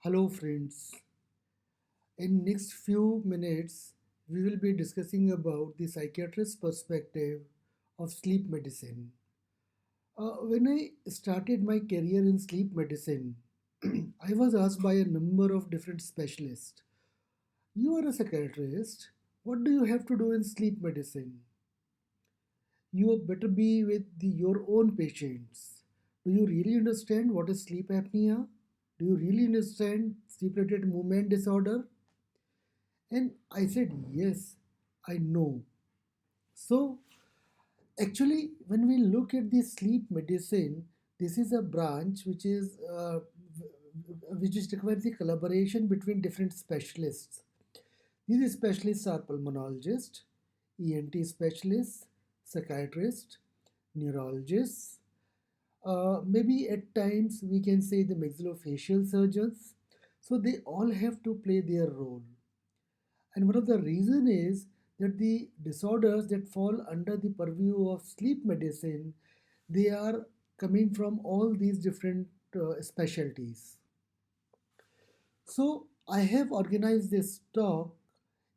Hello friends. In next few minutes we will be discussing about the psychiatrist's perspective of sleep medicine. When I started my career in sleep medicine, I was asked by a number of different specialists. You are a psychiatrist. What do you have to do in sleep medicine? You better be with your own patients. Do you really understand what is sleep apnea? Do you really understand sleep related movement disorder? And I said, yes, I know. So, actually, when we look at the sleep medicine, this is a branch which requires the collaboration between different specialists. These specialists are pulmonologists, ENT specialists, psychiatrists, neurologists, maybe at times we can say the maxillofacial surgeons. So they all have to play their role. And one of the reason is that the disorders that fall under the purview of sleep medicine, they are coming from all these different specialties. So I have organized this talk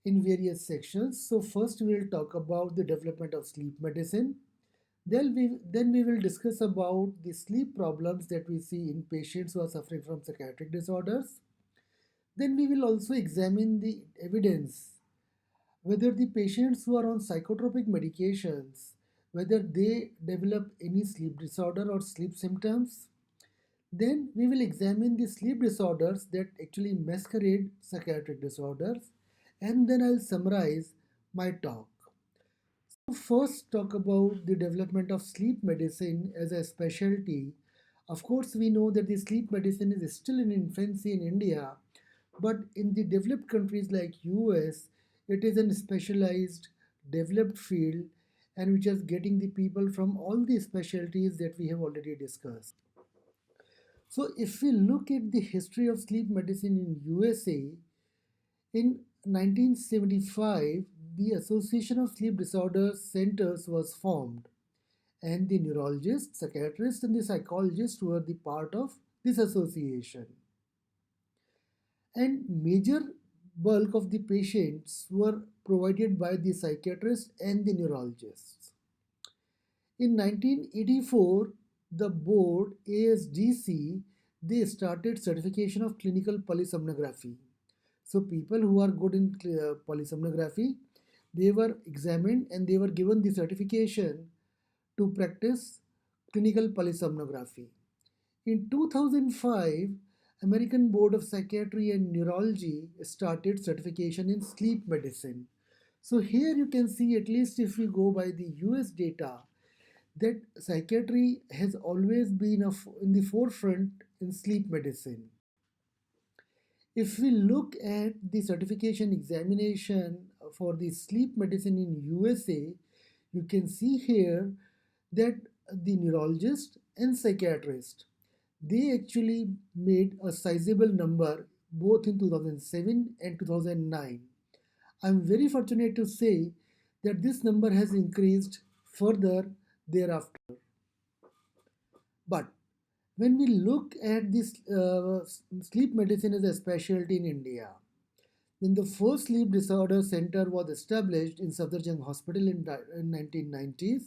in various sections. So first we will talk about the development of sleep medicine. Then we will discuss about the sleep problems that we see in patients who are suffering from psychiatric disorders. Then we will also examine the evidence whether the patients who are on psychotropic medications, whether they develop any sleep disorder or sleep symptoms. Then we will examine the sleep disorders that actually masquerade psychiatric disorders, and then I'll summarize my talk. So first talk about the development of sleep medicine as a specialty. Of course, we know that the sleep medicine is still in infancy in India, but in the developed countries like US, it is a specialized, developed field and which is getting the people from all the specialties that we have already discussed. So if we look at the history of sleep medicine in USA, in 1975, the Association of Sleep Disorders Centers was formed, and the neurologists, psychiatrists, and the psychologists were the part of this association. And major bulk of the patients were provided by the psychiatrists and the neurologists. In 1984, the board ASDC they started certification of clinical polysomnography. So people who are good in polysomnography, they were examined and they were given the certification to practice clinical polysomnography. In 2005, American Board of Psychiatry and Neurology started certification in sleep medicine. So here you can see, at least if we go by the US data, that psychiatry has always been in the forefront in sleep medicine. If we look at the certification examination for the sleep medicine in USA, you can see here that the neurologist and psychiatrist they actually made a sizable number both in 2007 and 2009. I'm very fortunate to say that this number has increased further thereafter. But when we look at this sleep medicine as a specialty in India, then the first sleep disorder center was established in Safdarjung Hospital in 1990s.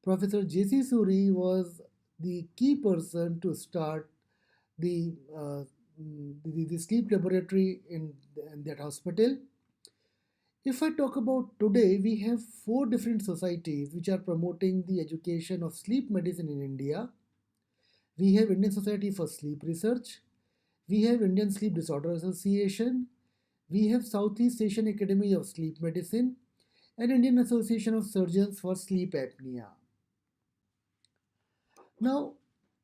Professor J.C. Suri was the key person to start the, the sleep laboratory in that hospital. If I talk about today, we have four different societies which are promoting the education of sleep medicine in India. We have Indian Society for Sleep Research, we have Indian Sleep Disorder Association, we have Southeast Asian Academy of Sleep Medicine, and Indian Association of Surgeons for Sleep Apnea. Now,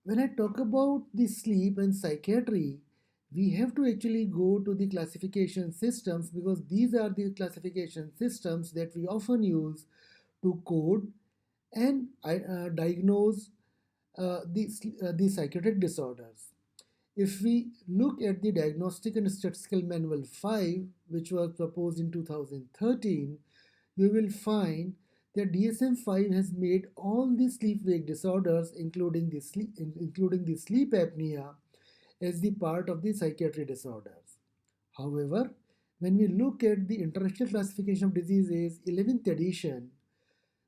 when I talk about the sleep and psychiatry, we have to actually go to the classification systems because these are the classification systems that we often use to code and diagnose the psychiatric disorders. If we look at the Diagnostic and Statistical Manual 5, which was proposed in 2013, you will find that DSM-5 has made all the sleep-wake disorders, including the sleep apnea, as the part of the psychiatric disorders. However, when we look at the International Classification of Diseases 11th edition,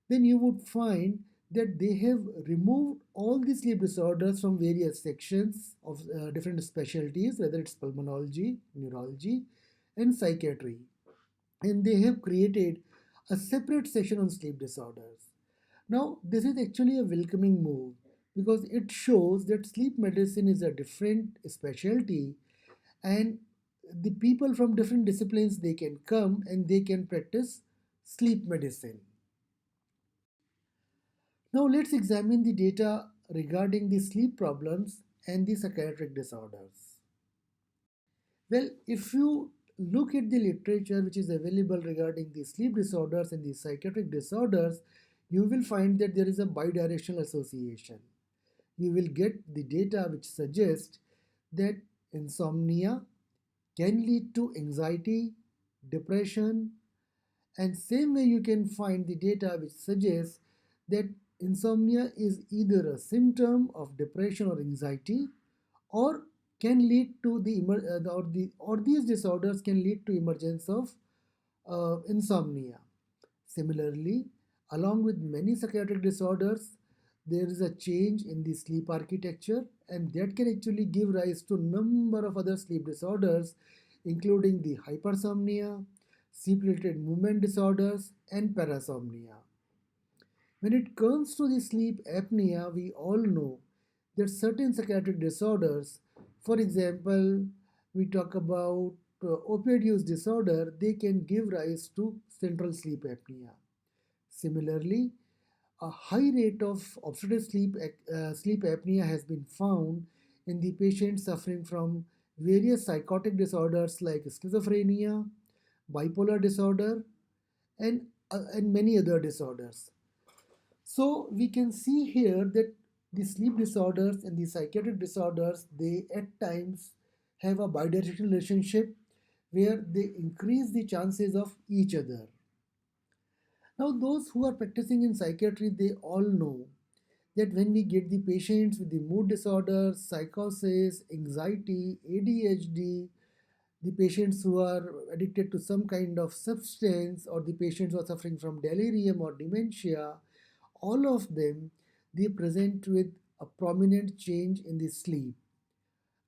then you would find that they have removed all the sleep disorders from various sections of different specialties, whether it's pulmonology, neurology, and psychiatry. And they have created a separate section on sleep disorders. Now, this is actually a welcoming move because it shows that sleep medicine is a different specialty, and the people from different disciplines, they can come and they can practice sleep medicine. Now let's examine the data regarding the sleep problems and the psychiatric disorders. Well, if you look at the literature which is available regarding the sleep disorders and the psychiatric disorders, you will find that there is a bidirectional association. You will get the data which suggests that insomnia can lead to anxiety, depression, and same way you can find the data which suggests that insomnia is either a symptom of depression or anxiety, or can lead to or these disorders can lead to emergence of insomnia. Similarly, along with many psychiatric disorders, there is a change in the sleep architecture, and that can actually give rise to number of other sleep disorders, including the hypersomnia, sleep-related movement disorders, and parasomnia. When it comes to the sleep apnea, we all know that certain psychiatric disorders, for example, we talk about opioid use disorder, they can give rise to central sleep apnea. Similarly, a high rate of obstructive sleep apnea has been found in the patients suffering from various psychotic disorders like schizophrenia, bipolar disorder, and many other disorders. So we can see here that the sleep disorders and the psychiatric disorders, they at times have a bidirectional relationship where they increase the chances of each other. Now, those who are practicing in psychiatry, they all know that when we get the patients with the mood disorders, psychosis, anxiety, ADHD, the patients who are addicted to some kind of substance, or the patients who are suffering from delirium or dementia, all of them, they present with a prominent change in the sleep.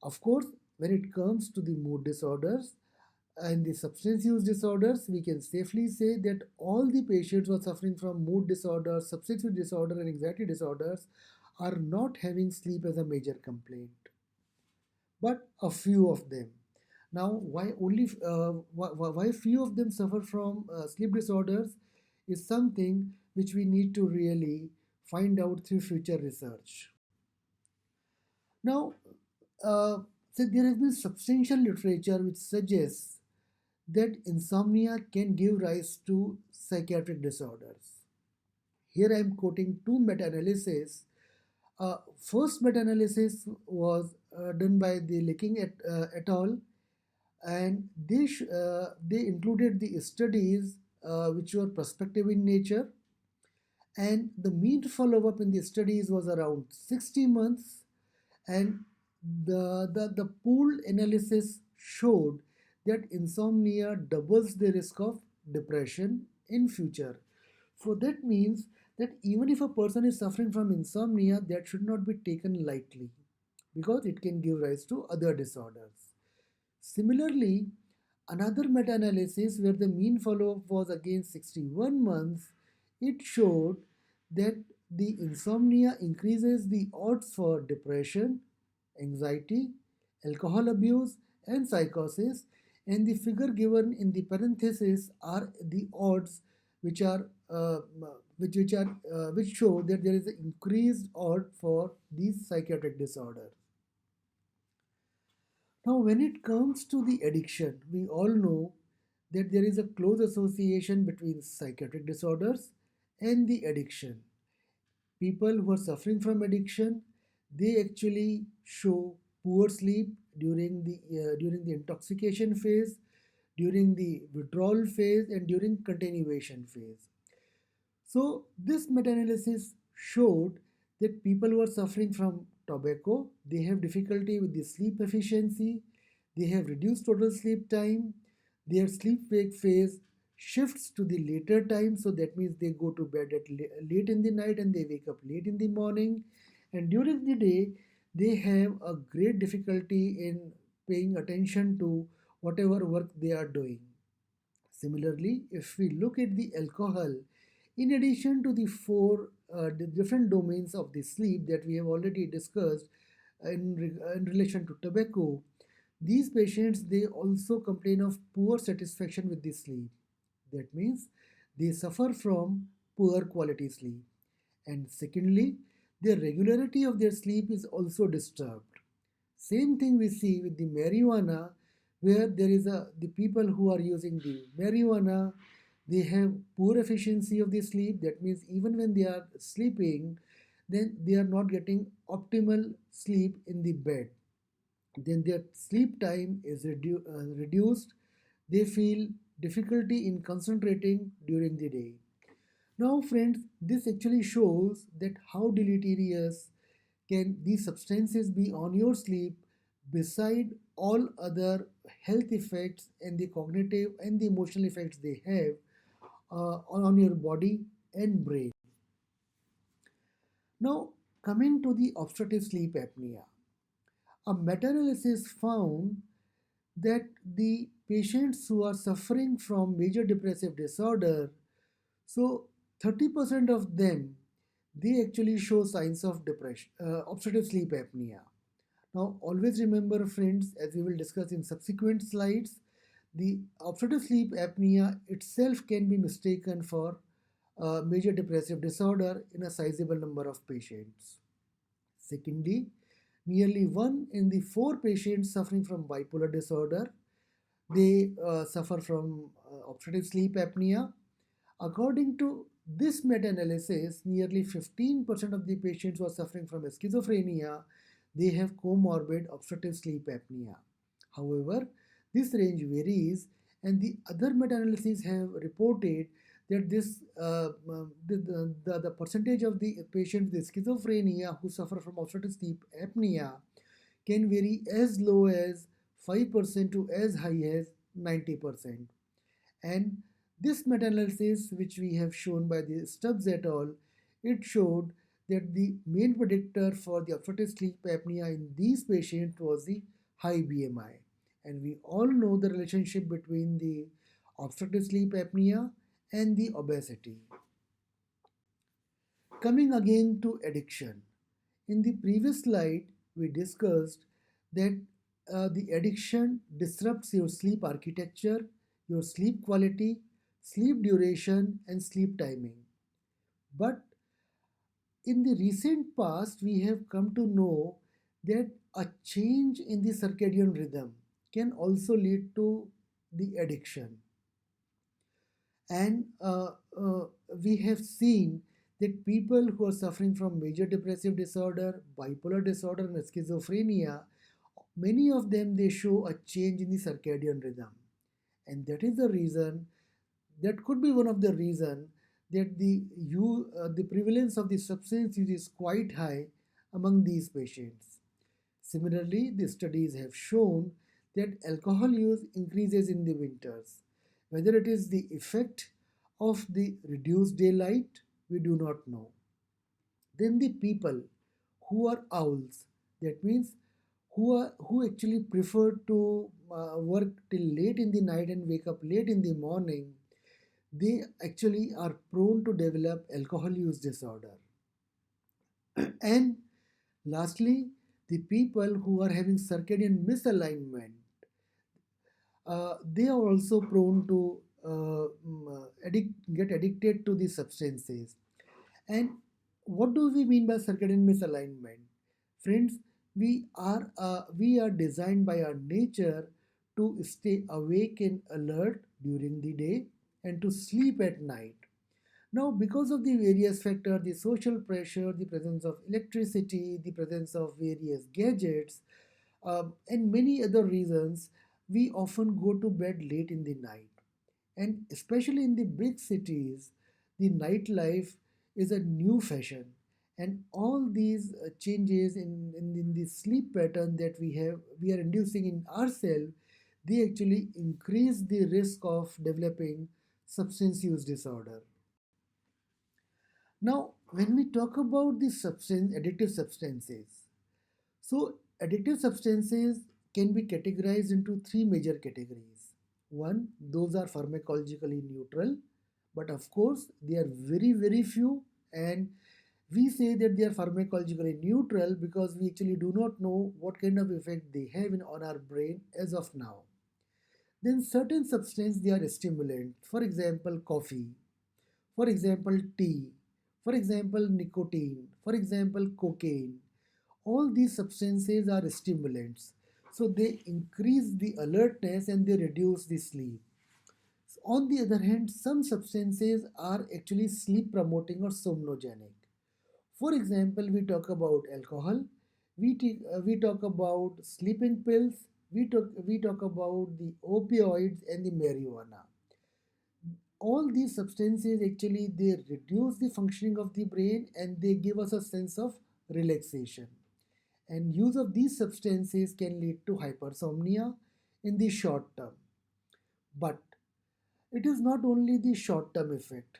Of course, when it comes to the mood disorders and the substance use disorders, we can safely say that all the patients who are suffering from mood disorders, substance use disorder, and anxiety disorders are not having sleep as a major complaint, but a few of them. Now, why few of them suffer from sleep disorders is something which we need to really find out through future research. Now, uh, so there has been substantial literature which suggests that insomnia can give rise to psychiatric disorders. Here I am quoting two meta-analyses. First meta-analysis was done by the Licking et al., and they included the studies which were prospective in nature, and the mean follow-up in the studies was around 60 months, and the pooled analysis showed that insomnia doubles the risk of depression in future. So that means that even if a person is suffering from insomnia, that should not be taken lightly because it can give rise to other disorders. Similarly, another meta-analysis where the mean follow-up was again 61 months, it showed that the insomnia increases the odds for depression, anxiety, alcohol abuse, and psychosis, and the figure given in the parenthesis are the odds which are which show that there is an increased odd for these psychiatric disorders. Now, when it comes to the addiction, we all know that there is a close association between psychiatric disorders and the addiction. People who are suffering from addiction, they actually show poor sleep during the intoxication phase, during the withdrawal phase, and during continuation phase. So this meta-analysis showed that people who are suffering from tobacco, they have difficulty with the sleep efficiency, they have reduced total sleep time, their sleep wake phase shifts to the later time, so that means they go to bed at late in the night and they wake up late in the morning. And during the day, they have a great difficulty in paying attention to whatever work they are doing. Similarly, if we look at the alcohol, in addition to the four the different domains of the sleep that we have already discussed in relation to tobacco, these patients they also complain of poor satisfaction with the sleep. That means they suffer from poor quality sleep. And secondly, the regularity of their sleep is also disturbed. Same thing we see with the marijuana, where there is the people who are using the marijuana, they have poor efficiency of the sleep. That means even when they are sleeping, then they are not getting optimal sleep in the bed. Then their sleep time is reduced. They feel difficulty in concentrating during the day. Now, friends, this actually shows that how deleterious can these substances be on your sleep beside all other health effects and the cognitive and the emotional effects they have on your body and brain. Now, coming to the obstructive sleep apnea, a meta-analysis found that the patients who are suffering from major depressive disorder, so 30% of them they actually show signs of depression, obstructive sleep apnea. Now, always remember, friends, as we will discuss in subsequent slides, the obstructive sleep apnea itself can be mistaken for major depressive disorder in a sizable number of patients. Secondly, nearly 1 in the 4 patients suffering from bipolar disorder, they suffer from obstructive sleep apnea. According to this meta-analysis, nearly 15% of the patients who are suffering from schizophrenia, they have comorbid obstructive sleep apnea. However, this range varies, and the other meta-analyses have reported that the percentage of the patients with schizophrenia who suffer from obstructive sleep apnea can vary as low as 5% to as high as 90%. And this meta-analysis, which we have shown by the Stubbs et al., it showed that the main predictor for the obstructive sleep apnea in these patients was the high BMI. And we all know the relationship between the obstructive sleep apnea and the obesity. Coming again to addiction. In the previous slide, we discussed that the addiction disrupts your sleep architecture, your sleep quality, sleep duration, and sleep timing. But in the recent past, we have come to know that a change in the circadian rhythm can also lead to the addiction. And we have seen that people who are suffering from major depressive disorder, bipolar disorder, and schizophrenia, many of them they show a change in the circadian rhythm, and that is the reason, that could be one of the reason that the prevalence of the substance use is quite high among these patients. Similarly, the studies have shown that alcohol use increases in the winters. Whether it is the effect of the reduced daylight, we do not know. Then the people who are owls, that means who actually prefer to work till late in the night and wake up late in the morning, they actually are prone to develop alcohol use disorder. And lastly, the people who are having circadian misalignment, they are also prone to get addicted to the substances. And what do we mean by circadian misalignment? Friends, we are designed by our nature to stay awake and alert during the day and to sleep at night. Now, because of the various factors, the social pressure, the presence of electricity, the presence of various gadgets, and many other reasons, we often go to bed late in the night. And especially in the big cities, the nightlife is a new fashion. And all these changes in the sleep pattern that we are inducing in ourselves, they actually increase the risk of developing substance use disorder. Now, when we talk about the addictive substances, so addictive substances can be categorized into three major categories. One, those are pharmacologically neutral, but of course they are very very few, and we say that they are pharmacologically neutral because we actually do not know what kind of effect they have on our brain as of now. Then certain substances they are stimulant, for example coffee, for example tea, for example nicotine, for example cocaine. All these substances are stimulants, so they increase the alertness and they reduce the sleep. On the other hand, some substances are actually sleep promoting or somnogenic. For example, we talk about alcohol, we talk about sleeping pills, we talk about the opioids and the marijuana. All these substances actually they reduce the functioning of the brain and they give us a sense of relaxation. And use of these substances can lead to hypersomnia in the short term. But it is not only the short term effect.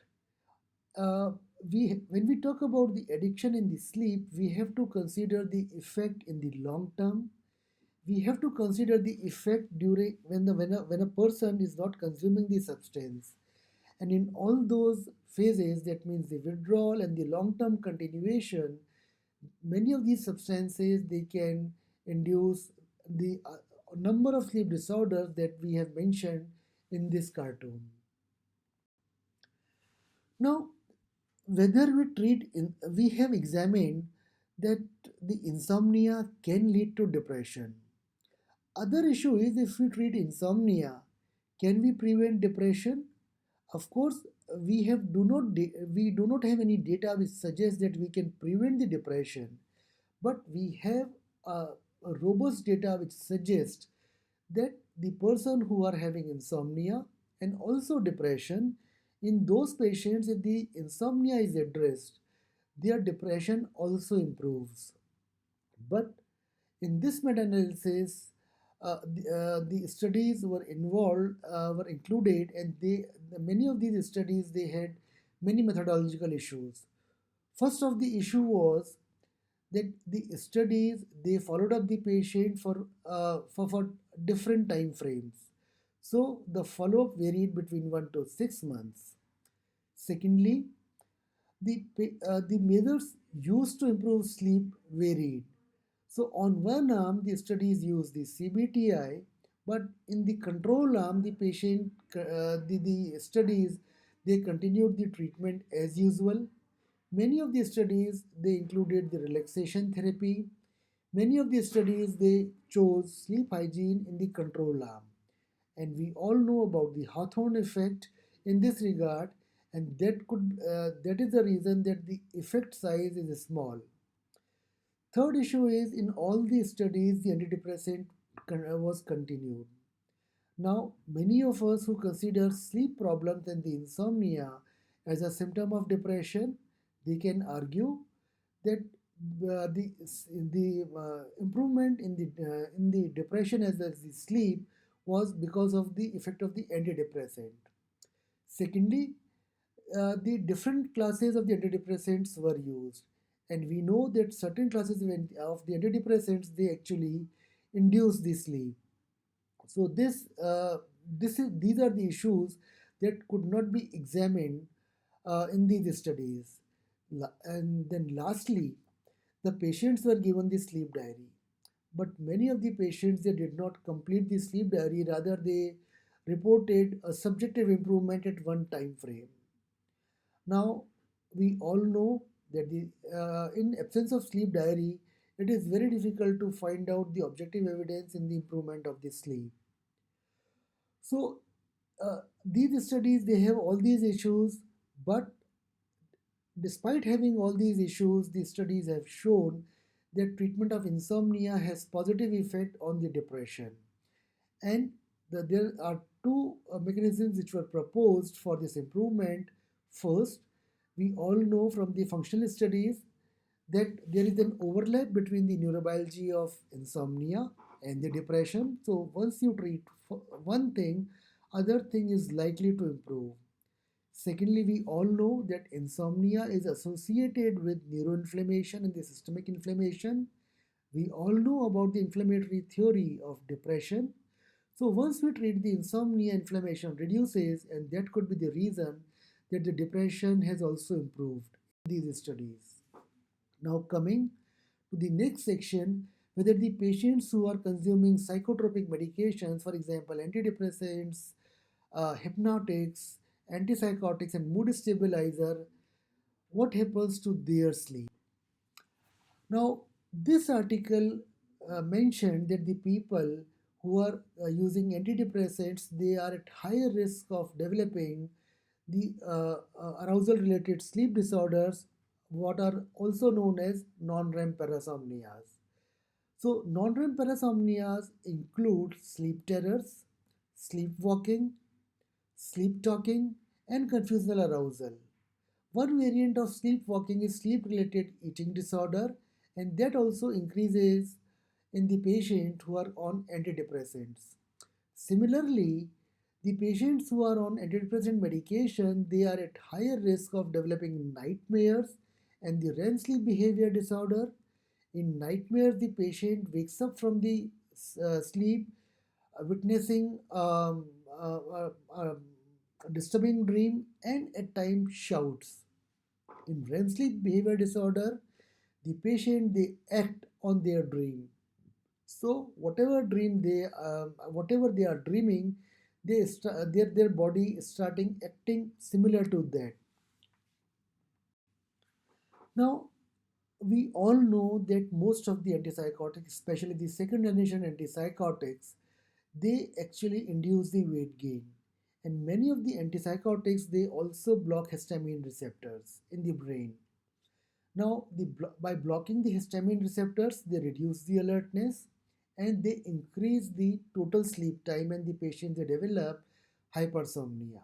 Uh, when we talk about the addiction in the sleep, we have to consider the effect in the long term. We have to consider the effect during when a person is not consuming the substance. And in all those phases, that means the withdrawal and the long term continuation, many of these substances they can induce the number of sleep disorders that we have mentioned in this cartoon. Now, whether we have examined that the insomnia can lead to depression. Other issue is if we treat insomnia, can we prevent depression? Of course, we do not have any data which suggests that we can prevent the depression, but we have a robust data which suggests that the person who are having insomnia and also depression, in those patients if the insomnia is addressed, their depression also improves. But in this meta-analysis, the studies were included, and many of these studies they had many methodological issues. First of the issue was that the studies they followed up the patient for different time frames. So the follow-up varied between 1 to 6 months. Secondly, the measures used to improve sleep varied. So on one arm, the studies use the CBTI, but in the control arm, the studies they continued the treatment as usual. Many of the studies they included the relaxation therapy. Many of the studies they chose sleep hygiene in the control arm. And we all know about the Hawthorne effect in this regard, and that is the reason that the effect size is small. Third issue is in all the studies the antidepressant was continued. Now, many of us who consider sleep problems and the insomnia as a symptom of depression, they can argue that the improvement in the depression as well as the sleep was because of the effect of the antidepressant. Secondly, the different classes of the antidepressants were used, and we know that certain classes of the antidepressants they actually induce the sleep. So these are the issues that could not be examined in these studies. And then lastly, the patients were given the sleep diary, but many of the patients they did not complete the sleep diary. Rather, they reported a subjective improvement at one time frame. Now, we all know that in absence of sleep diary, it is very difficult to find out the objective evidence in the improvement of the sleep. So, these studies they have all these issues, but despite having all these issues, the studies have shown that treatment of insomnia has positive effect on the depression. And there are two mechanisms which were proposed for this improvement. First, we all know from the functional studies that there is an overlap between the neurobiology of insomnia and the depression. So once you treat one thing, other thing is likely to improve. Secondly, we all know that insomnia is associated with neuroinflammation and the systemic inflammation. We all know about the inflammatory theory of depression. So once we treat the insomnia, inflammation reduces, and that could be the reason that the depression has also improved in these studies. Now coming to the next section, whether the patients who are consuming psychotropic medications, for example, antidepressants, hypnotics, antipsychotics, and mood stabilizer, what happens to their sleep? Now, this article mentioned that the people who are using antidepressants, they are at higher risk of developing the arousal related sleep disorders, what are also known as non-REM parasomnias. So non-REM parasomnias include sleep terrors, sleepwalking, sleep talking, and confusional arousal. One variant of sleepwalking is sleep related eating disorder, and that also increases in the patient who are on antidepressants. Similarly, the patients who are on antidepressant medication, they are at higher risk of developing nightmares and the REM sleep behavior disorder. In nightmares, the patient wakes up from the sleep witnessing a disturbing dream and at times shouts. In REM sleep behavior disorder, the patient they act on their dream. So whatever they are dreaming, their body is starting acting similar to that. Now we all know that most of the antipsychotics, especially the second generation antipsychotics, they actually induce the weight gain. And many of the antipsychotics they also block histamine receptors in the brain. Now, by blocking the histamine receptors, they reduce the alertness and they increase the total sleep time, and the patient they develop hypersomnia.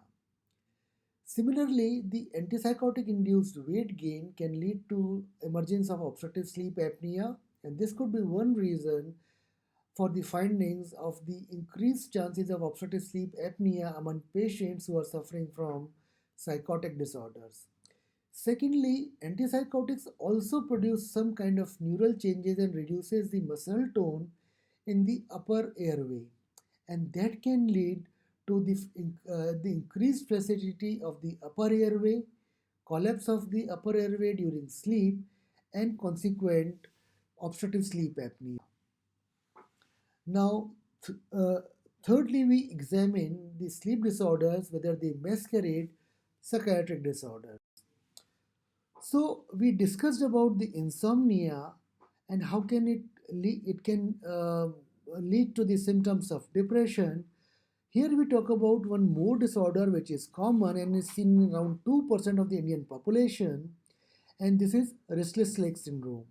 Similarly, the antipsychotic induced weight gain can lead to emergence of obstructive sleep apnea, and this could be one reason for the findings of the increased chances of obstructive sleep apnea among patients who are suffering from psychotic disorders. Secondly, antipsychotics also produce some kind of neural changes and reduces the muscle tone in the upper airway, and that can lead to the increased flaccidity of the upper airway, collapse of the upper airway during sleep, and consequent obstructive sleep apnea. Now, thirdly, we examine the sleep disorders whether they masquerade psychiatric disorders. So we discussed about the insomnia and how can it can lead to the symptoms of depression. Here we talk about one more disorder which is common and is seen in around 2% of the Indian population, and this is restless leg syndrome.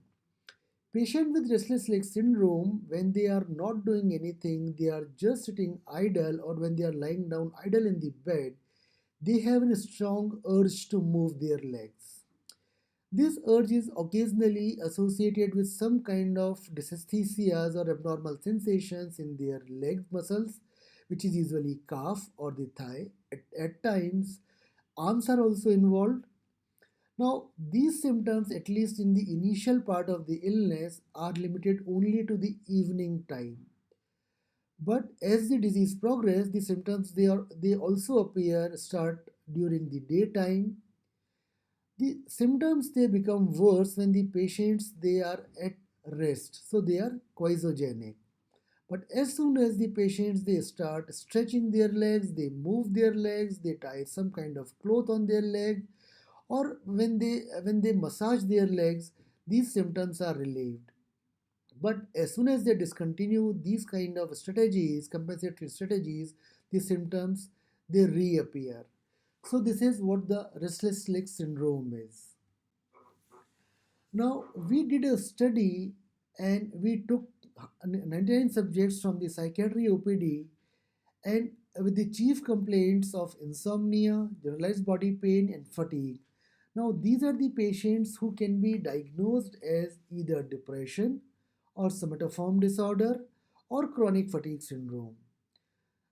Patients with restless leg syndrome, when they are not doing anything, they are just sitting idle, or when they are lying down idle in the bed, they have a strong urge to move their legs. This urge is occasionally associated with some kind of dysesthesias or abnormal sensations in their leg muscles, which is usually calf or the thigh. At times, arms are also involved. Now, these symptoms, at least in the initial part of the illness, are limited only to the evening time. But as the disease progresses, the symptoms they also start during the daytime. The symptoms they become worse when the patients they are at rest, so they are quiescentionic. But as soon as the patients they start stretching their legs, they move their legs, they tie some kind of cloth on their leg, or when they massage their legs, these symptoms are relieved. But as soon as they discontinue these kind of strategies, compensatory strategies, the symptoms they reappear. So this is what the restless leg syndrome is. Now we did a study and we took 99 subjects from the psychiatry OPD, and with the chief complaints of insomnia, generalized body pain, and fatigue. Now, these are the patients who can be diagnosed as either depression or somatoform disorder or chronic fatigue syndrome.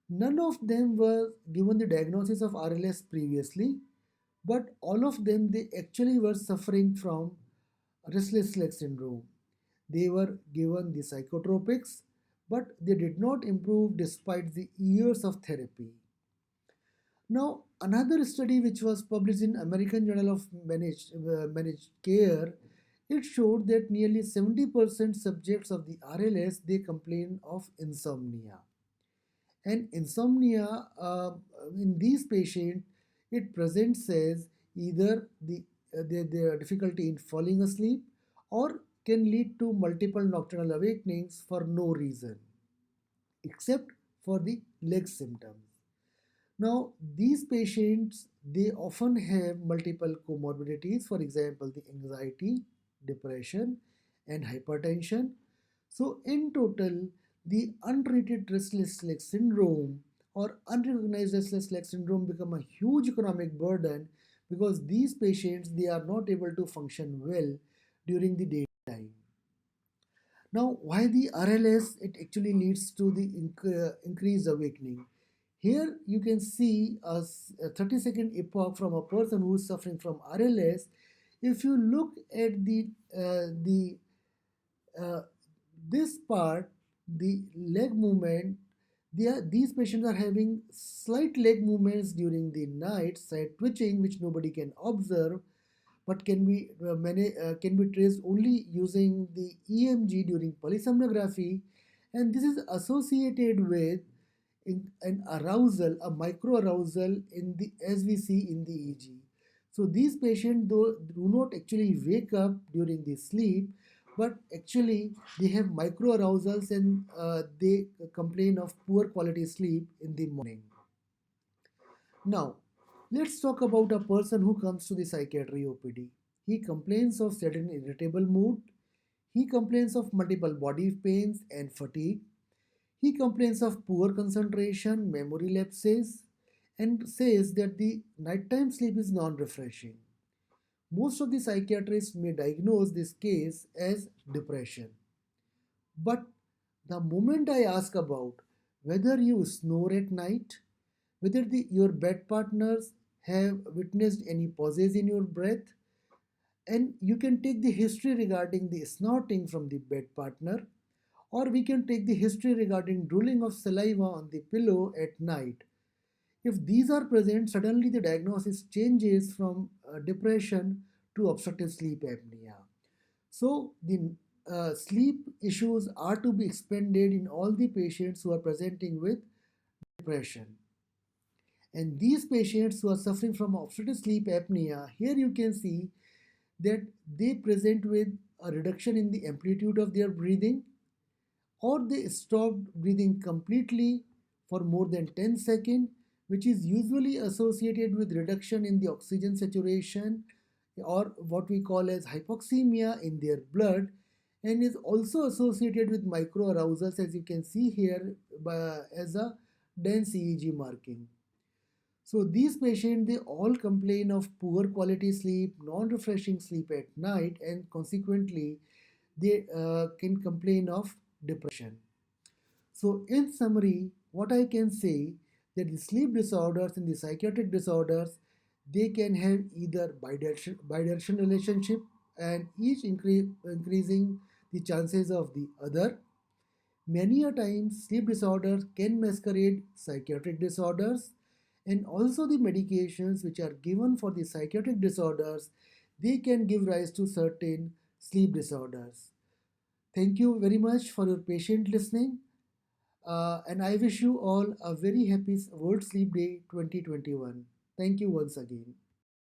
None of them were given the diagnosis of RLS previously, but all of them they actually were suffering from restless leg syndrome. They were given the psychotropics, but they did not improve despite the years of therapy. Now, another study which was published in American Journal of Managed Care, it showed that nearly 70% subjects of the RLS they complain of insomnia. And insomnia in these patients, it presents as either the difficulty in falling asleep or can lead to multiple nocturnal awakenings for no reason except for the leg symptoms. Now, these patients they often have multiple comorbidities, for example, the anxiety, depression, and hypertension. So, in total, the untreated restless leg syndrome or unrecognized restless leg syndrome become a huge economic burden because these patients they are not able to function well during the daytime. Now, why the RLS? It actually leads to the increased awakening. Here you can see a 30-second epoch from a person who is suffering from RLS. If you look at the uh, this part, the leg movement, these patients are having slight leg movements during the night, side twitching, which nobody can observe, but can be traced only using the EMG during polysomnography, and this is associated with an arousal, a micro arousal in the as we see in the EEG. So these patients though do not actually wake up during the sleep, but actually they have micro arousals and they complain of poor quality sleep in the morning. Now, let's talk about a person who comes to the psychiatry OPD. He complains of certain irritable mood. He complains of multiple body pains and fatigue. He complains of poor concentration, memory lapses, and says that the nighttime sleep is non refreshing. Most of the psychiatrists may diagnose this case as depression. But the moment I ask about whether you snore at night, whether your bed partners have witnessed any pauses in your breath, and you can take the history regarding the snorting from the bed partner, or we can take the history regarding drooling of saliva on the pillow at night. If these are present, suddenly the diagnosis changes from depression to obstructive sleep apnea. So, the sleep issues are to be expanded in all the patients who are presenting with depression. And these patients who are suffering from obstructive sleep apnea, here you can see that they present with a reduction in the amplitude of their breathing, or they stop breathing completely for more than 10 seconds, which is usually associated with reduction in the oxygen saturation or what we call as hypoxemia in their blood, and is also associated with microarousals as you can see here as a dense EEG marking. So these patients they all complain of poor quality sleep, non-refreshing sleep at night, and consequently they can complain of depression. So in summary, what I can say that the sleep disorders and the psychiatric disorders they can have either bidirectional relationship and each increasing the chances of the other. Many a times, sleep disorders can masquerade psychiatric disorders, and also the medications which are given for the psychiatric disorders, they can give rise to certain sleep disorders. Thank you very much for your patient listening, and I wish you all a very happy World Sleep Day 2021. Thank you once again.